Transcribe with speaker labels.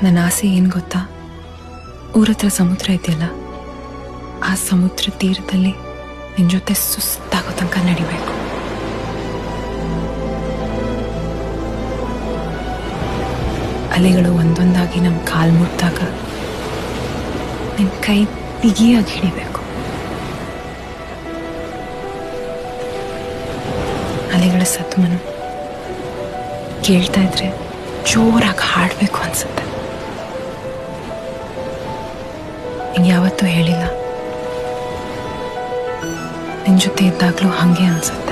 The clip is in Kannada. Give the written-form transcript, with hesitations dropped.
Speaker 1: ನನ್ನ ಆಸೆ ಏನು ಗೊತ್ತಾ, ಊರತ್ರ ಸಮುದ್ರ ಇದೆಯಲ್ಲ, ಆ ಸಮುದ್ರ ತೀರದಲ್ಲಿ ನಿನ್ನ ಜೊತೆ ಸುಸ್ತಾಗೋ ತನಕ ನಡಿಬೇಕು. ಅಲೆಗಳು ಒಂದೊಂದಾಗಿ ನಮ್ಮ ಕಾಲು ಮುಟ್ಟಾಗ ನಿನ್ನ ಕೈ ಬಿಗಿಯಾಗಿ ಹಿಡಿಬೇಕು. ಅಲೆಗಳ ಸದ್ಮನು ಕೇಳ್ತಾ ಇದ್ರೆ ಜೋರಾಗಿ ಹಾಡಬೇಕು ಅನ್ಸುತ್ತೆ. ನಿಂಗೆ ಯಾವತ್ತೂ ಹೇಳಿಲ್ಲ, ನಿನ್ನ ಜೊತೆ ಇದ್ದಾಗಲೂ ಹಾಗೆ ಅನ್ಸುತ್ತೆ.